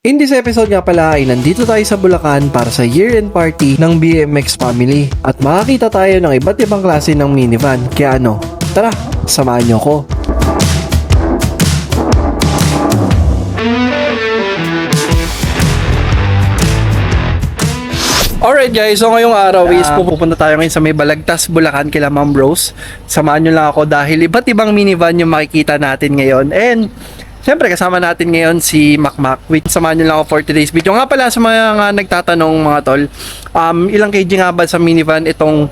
In this episode nga pala ay nandito tayo sa Bulacan para sa year-end party ng BMX family at makakita tayo ng iba't ibang klase ng minivan. Kaya ano, tara, samahan niyo ko. Alright guys, so ngayong araw is pupunta tayo ngayon sa may Balagtas, Bulacan kila Ma'am Rose. Samahan nyo lang ako dahil iba't ibang minivan yung makikita natin ngayon. And siyempre kasama natin ngayon si Macmac. Samahan nyo lang ako for today's video. Nga pala sa mga nagtatanong mga tol, ilang kg nga ba sa minivan itong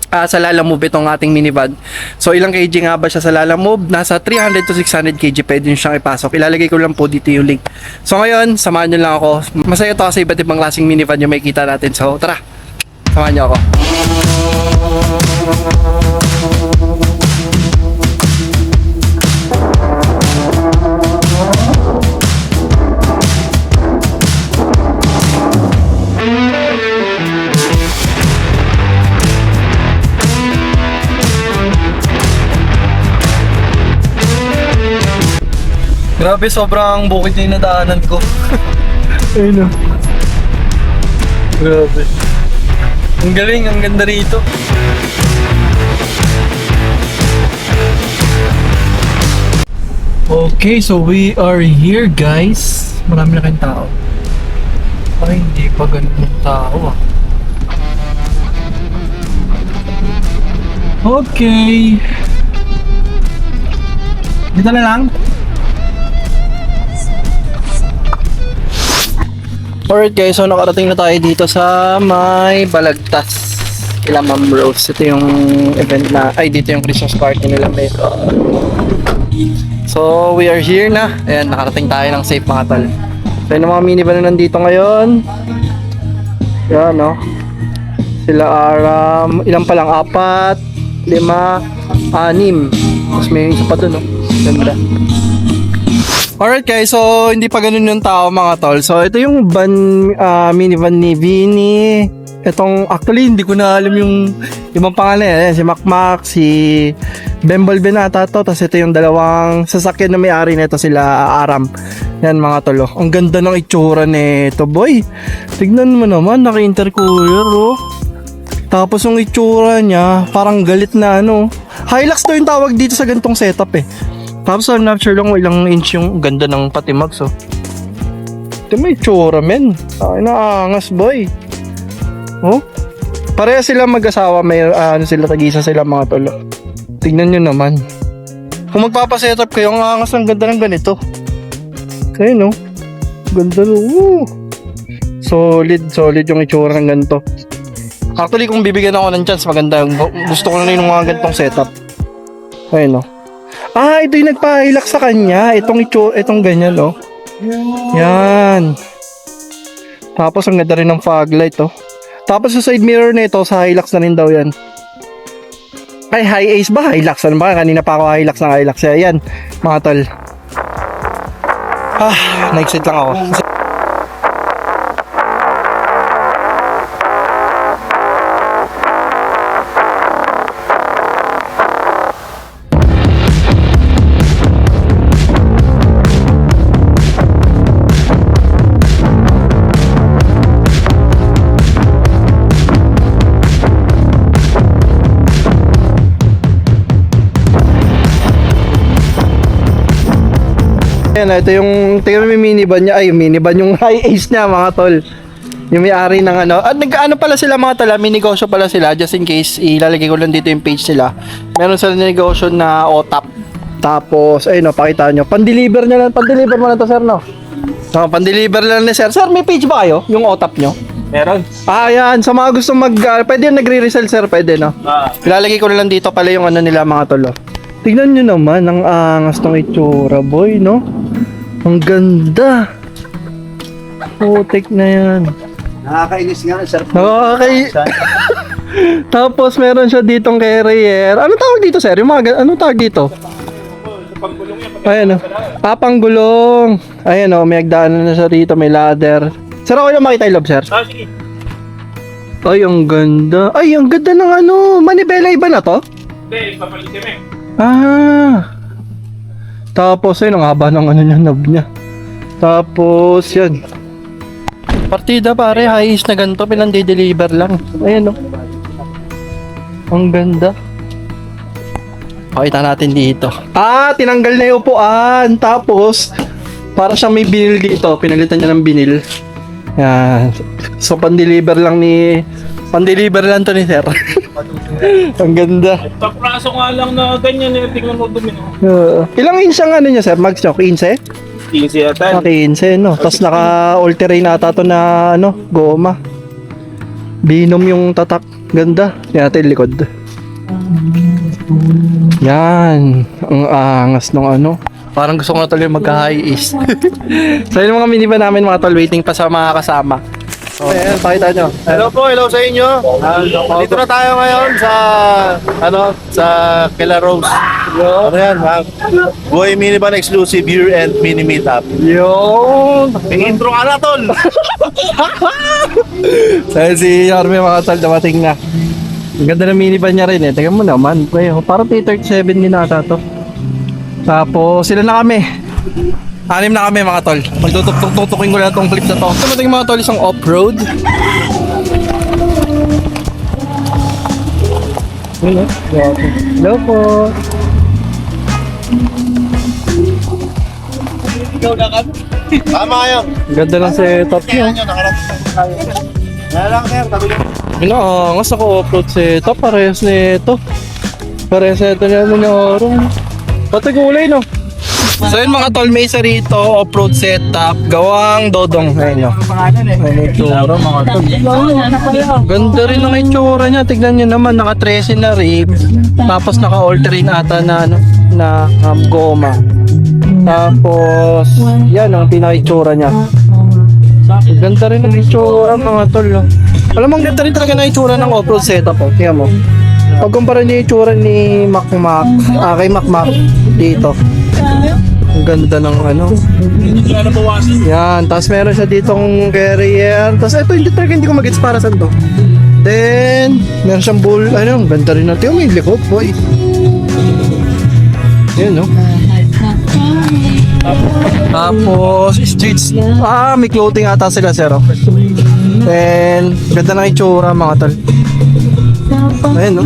sa Lalamove itong ating minivan. So ilang kg nga ba siya sa Lalamove? Nasa 300 to 600 kg pwede nyo siyang ipasok. Ilalagay ko lang po dito yung link. So ngayon, samahan nyo lang ako. Masaya to kasi iba't ibang klaseng minivan yung makikita natin. So tara, samahan nyo ako. Grabe, sobrang bukid na yung nadaanan ko. Ayun o. Grabe. Ang galing, ang ganda rito. Okay, so we are here guys. Marami na kayong tao. Ay, hindi pa ganun yung tao ah. Okay. Dito na lang. Alright guys, so nakarating na tayo dito sa may Balagtas kila Ma'am Rose. Ito yung event na, ay dito yung Christmas party nila may. So we are here na. Ayan, nakarating tayo ng safe mga tol. So yung mga minivan na nandito ngayon. Yan no. Sila are ilan pa lang, 4, 5, 6. Tapos may isa pa dun no. Ganda. Alright guys, so hindi pa ganun yung tao mga tol. So ito yung minivan ni Vinny. Itong actually hindi ko na alam yung ibang pangalan eh. Si Macmac, si Bembol Benata to. Tapos ito yung dalawang sasakyan na may-ari nito, sila Aram. Yan mga tol. Ang ganda ng itsura nito boy. Tignan mo naman, naka-intercooler oh. Tapos yung itsura niya parang galit na ano. Hilux daw yung tawag dito sa gantong setup eh. Tapos I'm not sure lang ilang inch yung ganda ng patimag so. Ito may tsura men. Ay naangas boy. Oh? Pareha sila mag-asawa, may sila tag-isa sila mga tolo. Tignan nyo naman. Kung magpapasetup kayo, ang angas ng ganda ng ganito. Kaya no? Ganda no. Solid yung itsura ng ganito. Actually kung bibigyan ako ng chance, maganda. Gusto ko na yung mga ganitong setup. Ayun no. Ito yung nagpahilak sa kanya. Itong ganyan, oh. Yan. Tapos, ang ganda rin ng fog light, oh. Tapos, sa side mirror nito, sa Hilux na rin daw yan. Ay, high ace ba? Hilux. Ano ba? Kanina pa ako Hilux ng Hilux. Yan, mga tol. Na-excite lang ako. Ayan, ito yung tingnan mo yung minivan niya. Ay, yung minivan yung high ace niya mga tol. Yung may-ari ng ano. At nag-ano pala sila mga tol, may negosyo pala sila. Just in case, ilalagay ko lang dito yung page nila. Meron sila negosyo na OTAP. Tapos, ayun no, pakita nyo. Pan-deliver nyo lang. Pan-deliver mo na to sir no? Pan-deliver lang ni sir. Sir, may page ba kayo? Yung OTAP nyo? Meron. Ayan. Sa mga gusto pwede yung nagre-resell sir, pwede no? Ilalagay ko lang dito pala yung ano nila mga tol. Tignan nyo naman, ang angas ng itsura boy no? Ang ganda. Putik na yan. Nakakainis nga sir. Tapos meron siya ditong carrier. Ano tawag dito sir? Yung mga, ano tawag dito? Ayan o. Panggulong. Ayan o, may agdaanan na siya dito. May ladder. Sir, ako yung makita yung loob sir. Sige. Ay, ang ganda. Ay, ang ganda ng ano. Manibela iba na to? Hindi, papalit kami. Tapos ayun, ang haba ng ano niya, knob niya. Tapos, yan. Partida pare, high na ganito, pinang-deliver lang. Ayan, oh. Ang ganda. Pakita natin dito. Tinanggal na yung upuan. Tapos, para siyang may binil dito. Pinalitan niya ng binil. Yan. So, pan-deliver lang to ni sir. Ang ganda. Papraso nga lang na ganyan eh. Tingnan mo dumi. Ilang inch ang ano niya sir? Max niya? 15? 15 yata. 15, no? Tapos naka-all-terrain ata to na, goma. Binom yung tatak. Ganda. Yan natin likod. Yan. Ang angas ng ano. Parang gusto ko na tuloy magka-high east. So yun mga minivan namin mga tol, waiting pa sa mga kasama. Ayan, pakita nyo. Hello po, hello sa inyo. Dito na tayo ngayon sa sa Kila Rose. Ano yan, ha? Buhay Minivan Exclusive Year-End Mini Meetup. Yun! May intro ka na, tol. So si Army mga tol, dumating na. Ang ganda ng minivan niya rin eh. Tingnan mo naman. Parang T37 din ata to. Tapos sila na kami. 6 na kami mga tol. Magtutok-tukin ko lang itong clip na to. Dumating mga tol, isang off-road. Hello po. Tama kayo. Ganda lang setup niya. Kaya lang, sir. Tabi lang. Inaangas ako off-road setup. Parehas nito. Parehas nito niya nangyarong. Pati kulay no. So yun mga tol, may isa rito off-road setup. Gawang dodong. Ayun nyo. Ayun yung itsura mga tol. Ganda rin ang itsura niya. Tignan nyo naman, naka-13 na rib. Tapos naka-all-terrain ata na, na goma. Tapos, yan ang pinaka-itsura niya. Ganda rin ang itsura mga tol. Alam mo, ang ganda rin talaga ng itsura ng off-road setup. Tingnan mo. Pagkumpara niyo yung itsura ni kay Mac dito. Ang ganda ng ano. Yan, tapos meron siya ditong carrier. Tapos ito, hindi ko mag-gets para saan to. Then, meron siyang bull. Ang ganda rin natin. May likod, boy. Yan, no? Tapos, streets. May clothing ata sila, sir. Then, ganda ng itsura, mga tol. Ayun, no?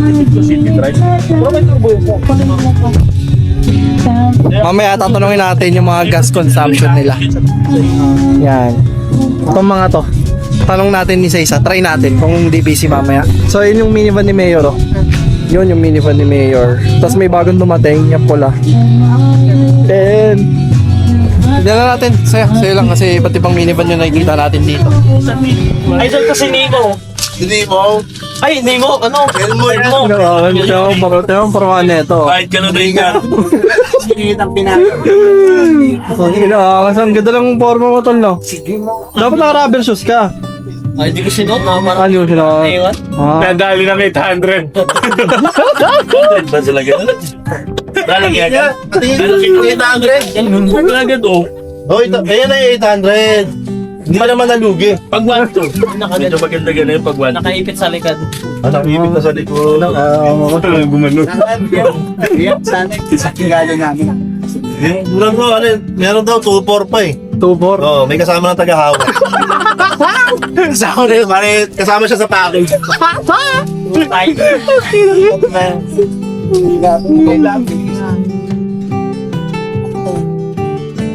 Mamaya tatanungin natin yung mga gas consumption nila. Yan. Itong mga to. Tanong natin isa-isa. Try natin kung hindi busy mamaya. So, yun yung minivan ni Mayor. Yun yung minivan ni Mayor. Tapos may bagong dumating. Yung pula. And hindi na natin. Saya lang kasi iba't ibang minivan yung nakikita natin dito. Ay, doon kasi Nemo. Hindi mo. Ay, Nemo, ano? Elmo. Ito, parang ito. Kahit gano'n rin ka. Kasi ang ganda lang forma mo tol, no? Dapat naka-rubber shoes ka. Ay, di ko sinuot na. Ano yun sila? Nadali ng 800. Ba sila gano'n? Lalagyan ka? Lalagyan oh. Oh, ayan ay 800. Hindi pa naman nalugi. Pag 1-2. Medyo maganda gano'n yung pag 1-2. Nakaipit sa likod. Nakipit na sa likod. Gumano. Meron daw, meron daw 2-4 pa eh. 2-4. Oo, may kasama ng tagahawak. Kasama siya sa package.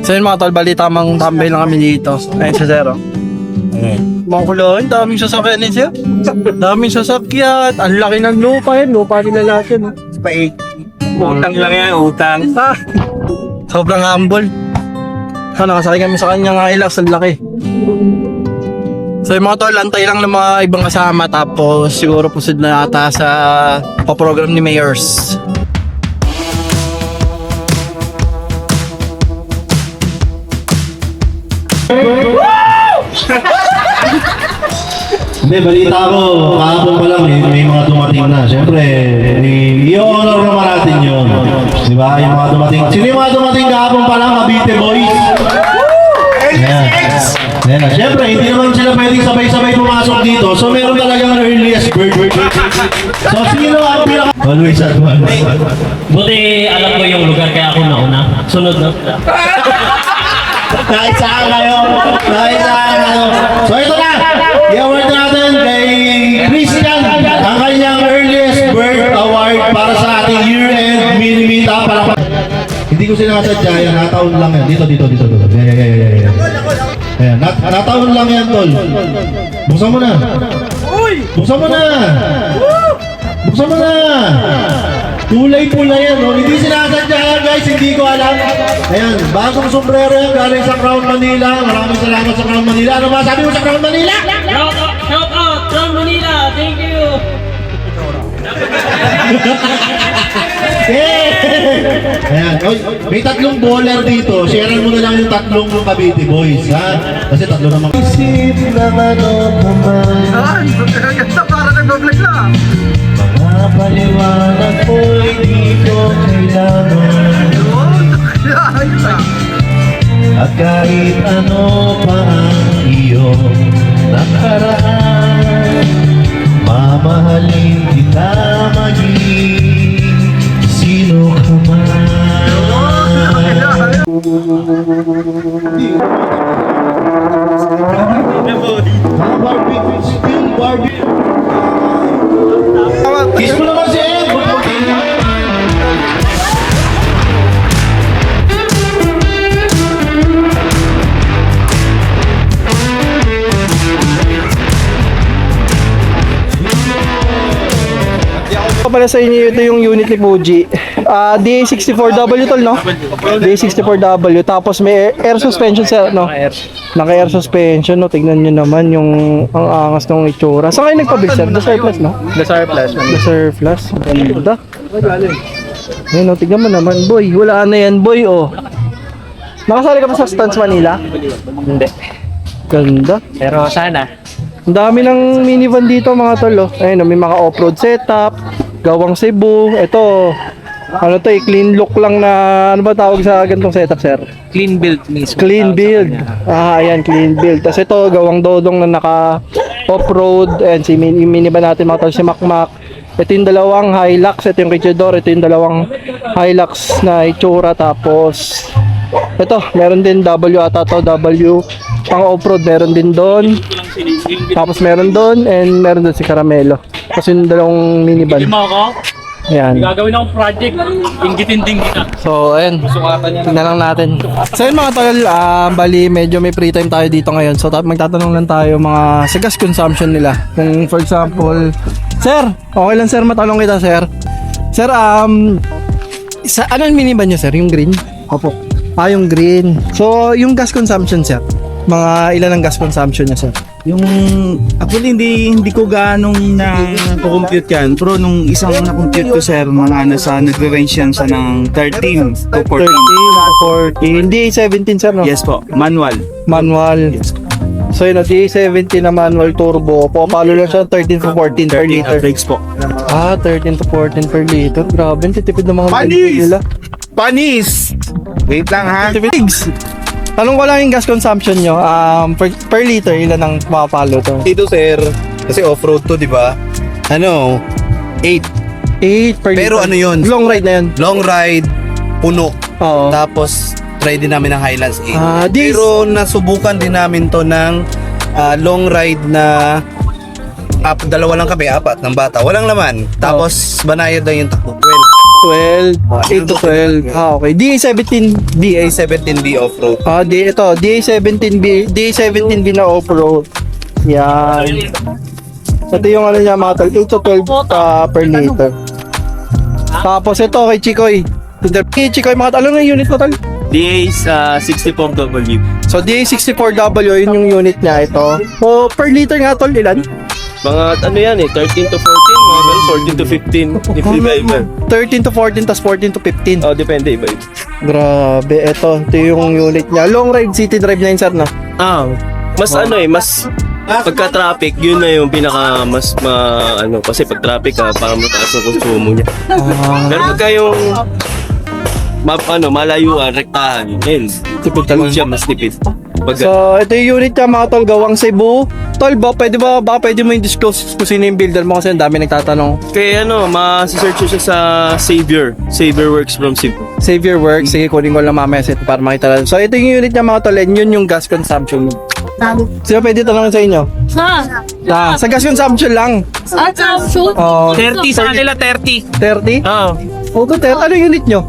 So yun mga tol, bali tamang tambay lang kami dito. Ayun sa zero. Mga kulay, daming sasakyan ni sir. Daming sasakyan. Ang laki ng lupa yun. Lupa nila lahat yun. Utang lang yan, utang. Sobrang humble. Nakasakay kami sa kanyang Hilux. Ang laki. So yung mga tol, antay lang ng mga ibang kasama. Tapos siguro pusid na ata sa paprogram ni Mayors. Hindi, balita ko, kahapon pa lang may mga dumating na. Siyempre, i-honor naman natin yun. Di ba? Yung mga dumating. Sino yung mga dumating kahapon pa lang? Cavite Boys? Ayan. Ayan. Siyempre, hindi naman sila pwedeng sabay-sabay pumasok dito. So, meron talagang earliest bird. So, sino ang pinaka... Always advance. Buti alam ko yung lugar kaya ako nauna. Sunod na. Naisahan kayo. So ito na. I-award natin kay Christian ang kanyang earliest birth award para sa ating year-end mini-meetup. Hindi ko sinasadya yan. Nataon lang yan. Dito. Yeah. Ayan. Nataon lang yan, tol. Buksan mo na. Buksan mo na. Kulay-pula yan, no? Hindi sinasadya yan, guys. Hindi ko alam. Ayan, bagong sombrero yan galing sa Crown Manila. Maraming salamat sa Crown Manila. Ano ba sabi mo sa Crown Manila? Shout out from Manila. Thank you. Ayan, oy, may tatlong bowler dito. Sharean mo na lang yung tatlong Cavite boys, ha? Kasi tatlo naman. Isip naman o naman. Ay, ganda para nag-vlog lang. Mga paliwanag ko'y di ko kailangan. At kahit ano pa ang iyong nakaraan, mamahalin kita maging sino ka man. Barbie, still Barbie. Kiss mo naman si Ed. Pala sa inyo, ito yung unit ni Fuji. DA64W tol, no? DA64W. Tapos may air suspension sa, no? Naka-air suspension, no? Tignan nyo naman yung ang angas ng itsura. Saan kayo nagpabig, sir? The Surplus, no? The Surplus. The Surplus. Ganda. Ayun, no? Tignan mo naman, boy. Wala na yan, boy, oh. Nakasali ka pa sa Stunts Manila? Hindi. Ganda. Pero sana. Ang dami ng minivan dito, mga tol, oh. Ayun, no? May mga off-road setup. Gawang Cebu. Ito, ano to, clean look lang na, ano ba tawag sa ganitong setup, sir? Clean build mismo. Clean build. Ayan, clean build. Tapos ito, gawang dodong na naka off-road. And yung minivan natin, mga tol, si Macmac. Ito yung dalawang Hilux. Ito yung Richardor. Ito yung dalawang Hilux na itsura. Tapos, ito, meron din W ata to, W pang off-road. Meron din doon. Tapos meron doon, and meron doon si Caramelo. Kasi yung dalawang minivan. Lima ako. Ayan. Gagawin akong project. Inggitin din kita. So, ayan. Tignan lang natin. So, yun mga tol, bali, medyo may free time tayo dito ngayon. So, magtatanong lang tayo mga sa gas consumption nila. Kung, for example, sir, okay lang sir, matanong kita sir. Sir, sa, ano yung minivan nyo sir? Yung green? Opo. Yung green. So, yung gas consumption sir? Mga ilan ang gas consumption niya sir? Yung actually hindi ko ganong na-compute yan, pero nung isang na-compute ko sir, mga nagre-range yan sa ng 13 to 14. 13 to 14. Hindi 17 sir, no? Yes po, manual. Manual. Yes. So yun, D17 na manual turbo. Pumapalo lang siya 13 to 14 per liter. Brakes po. 13 to 14 per liter. Grabe, titipid ng mga Panis! nila. Panis! Wait lang ha. Pigs. Tanong ko lang yung gas consumption nyo. Per liter, ilan ang pumapalo to? Dito sir, kasi off-road to, di ba? Ano, 8. 8 per Pero liter. ano yun? Long ride na yun. Long ride, puno. Oo. Tapos, try din namin ng Highlands 8. This... Pero nasubukan din namin to ng long ride na dalawa lang kami, 4 ng bata. Walang laman. Tapos, banayad lang yung takbo. 12. 8 to 12. Okay. DA17B. DA17B off-road. Ito, DA17B na off-road. Yan. Ito yung ano niya mga tol, 8 to 12 per liter. Tapos ito kay Chikoy. Kay Chikoy mga tol, ano yung unit mo tol? DA's 64W. So DA64W, yun yung unit niya ito. So per liter nga tol, ilan? Mga ano yan 13 to 14, mga ganun, 14 to 15. If iba-iba. 13 to 14, tas 14 to 15. Depende, iba-iba. Grabe, ito yung unit niya. Long ride, city drive na yun sir na. Mas mas pagka-traffic, yun na yung pinaka mas kasi pag traffic parang mataas ang konsumo niya. Pero pagka yung malayuan, rektahan, yun. Tipid Tipid siya, mas tipid. So, ito yung unit niya mga tol, gawang Cebu. Tol, baka pwede mo yung disclose kung sino yung builder mo kasi ang dami nagtatanong. Kaya ma-search siya sa Savior Works from Cebu. Save your work. Sige, kunin ko lang mamaya set para makita natin. So, ito yung unit niya mga tol, and yun yung gas consumption. Sino pwede tanongin sa inyo? Sa gas consumption lang. Shoot. Oh, 30 sa kanila, 30. 30? Oo. O, 30. Ano yung unit nyo?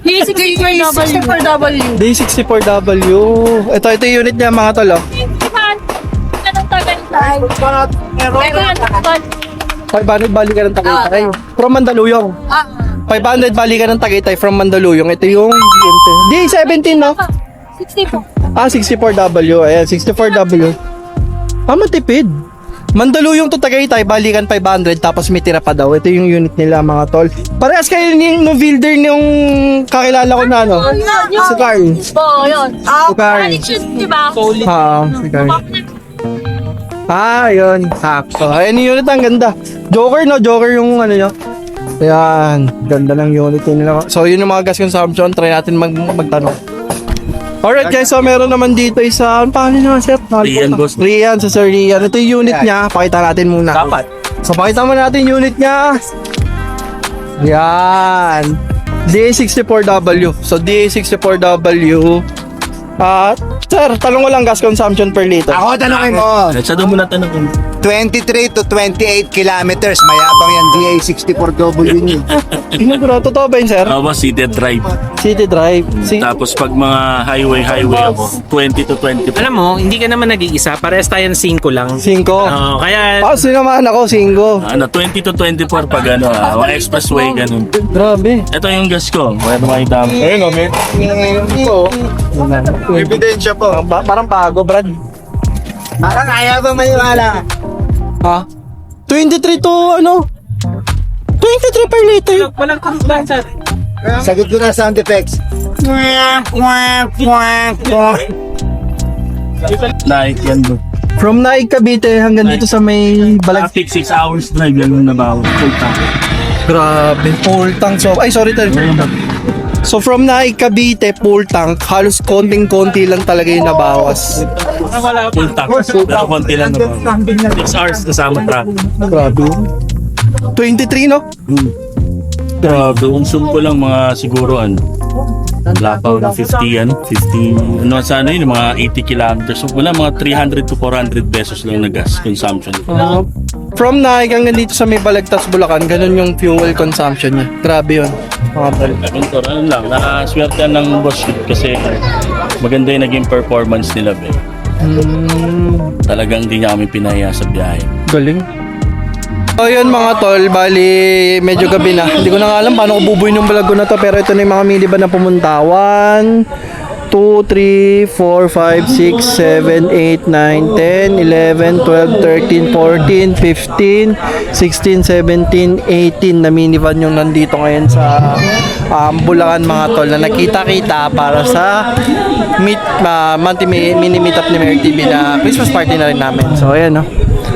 D64W. D64W. Ito yung unit niya mga tol. Oh. Anong Tagaytay? Meron. 500 balikan ng Tagaytay. From Mandaluyong. 500 balikan ng Tagaytay from Mandaluyong. Ito yung D17, no? 64. 64W. Ayan, 64W. Matipid. Mandaluyong to Tagaytay, balikan 500, tapos may tira pa daw. Ito yung unit nila, mga tol. Parehas kayo ng builder nung kakilala ko na, no? Si Carl. Oo, yun. Si Carl. Di ba? Si Carl. Yun. Sakto. Ayan yung unit, ang ganda. Joker, no? Joker yung ano nyo. Ayan. Ganda ng unit nila. So, yun yung mga gas consumption. Try natin magtanong. Alright guys, so meron naman dito isa, ano pangalan naman sir? Rian, boss. Rian, sa Sir Rian. Ito yung unit niya, pakita natin muna. Dapat. So pakita mo natin yung unit niya. Yan. DA64W. So DA64W. Sir, talong ko lang gas consumption per liter. Ako tanongin mo, Siya daw muna tanong kung 23 to 28 kilometers, mayabang yan DA64W niyo. Tingnan ko na, totoo ba yun sir? City Drive. City Drive. Tapos pag mga highway ako, 20 to 20. Alam mo, hindi ka naman nag-iisa. Parehas tayo ng 5 lang. 5. Oo, kaya Sinamahan ako, 5. 20 to 24 pag expressway, ganun. Grabe. Ito yung gas ko. Pwede makita mo. Ayun o, ebidensya po. Parang bago, Brad. Parang ayaw ba maniwala? Ha? 23 to ano? 23 per liter. Walang kumbansya. Sagot ko na sound effects. Like yan bro. From Naig, Cavite hanggang dito sa may Balag. Traffic 6 hours drive, ganun na ba? Grabe. Full tank. Sorry. So from Naig, Cavite, full tank. Halos konting-konti lang talaga yung nabawas. Full tank. Pero konti lang na ba? 6 hours kasama traffic. Grabe. 23, no? Grabe, consume ko lang mga siguro wala pa ng 50 sa ano yun, mga 80 kilometers. So, wala mga 300 to 400 pesos lang na gas consumption. From Naig hanggang dito sa may Balagtas, Bulacan, ganun yung fuel consumption niya. Grabe yun. Mga tol. Mentor, ano lang, nakaswerte ng boss yun kasi maganda yung naging performance nila, be. Talagang hindi niya kami pinaya sa biyahe. Galing. So yun mga tol, bali medyo gabi na. Hindi ko na nga alam paano ko bubuin yung vlog ko na to, pero ito na yung mga minivan na pumunta. 1, 2, 3, 4, 5, 6, 7, 8, 9, 10, 11, 12, 13, 14, 15, 16, 17, 18 na minivan yung nandito ngayon sa Bulacan mga tol, na nakita-kita para sa mini-meet up ni Mary TV na Christmas party na rin namin. So ayan, no?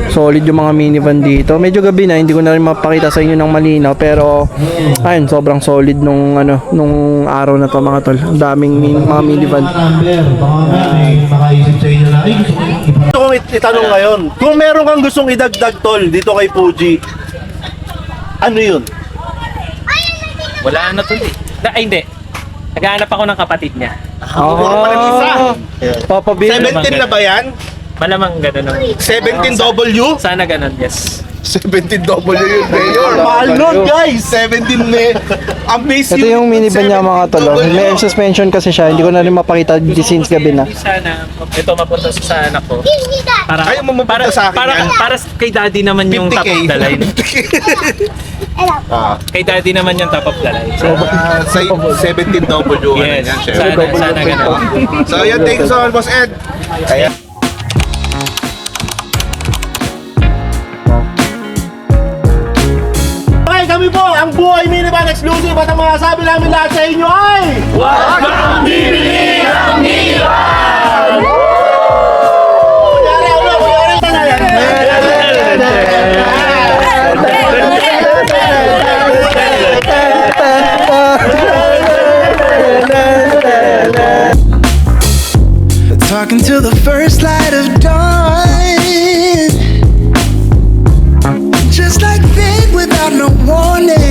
Solid yung mga minivan dito. Medyo gabi na, hindi ko na rin mapakita sa inyo ng malinaw, pero ayun, sobrang solid nung araw na to mga tol. Ang daming mga minivan. Baka may makaisip sa inyo na, Gusto kong itanong ngayon, kung meron kang gustong idagdag tol dito kay Fuji, ano yun? Wala na to Ay, hindi. Naghahanap ako ng kapatid niya. Papa Bill. 17 na ba yan? Malamang gano'n. 17W? Sana gano'n, yes. 17W yun, Mayor. Mahal nun, guys. 17 ang base Ito yung minivan niya mga tol. May air suspension kasi siya. Hindi ko na rin mapakita since gabi na. Sana, ito mapunta sa anak ko. Para, Ayaw mo mapunta sa akin yan? para kay daddy naman yung top of the line. Kay daddy naman yung top of the line. So, 17W. yes, Yan, syempre. sana gano'n. So, yan. Thank you so much, Boss Ed. Ayan. Okay, kami po, ang Buhay Minivan Exclusive at ang mga sabi namin lahat sa inyo ay Huwag kang bibili ng minivan! Kunyari, Talking first light of dawn. Just like fate without no warning.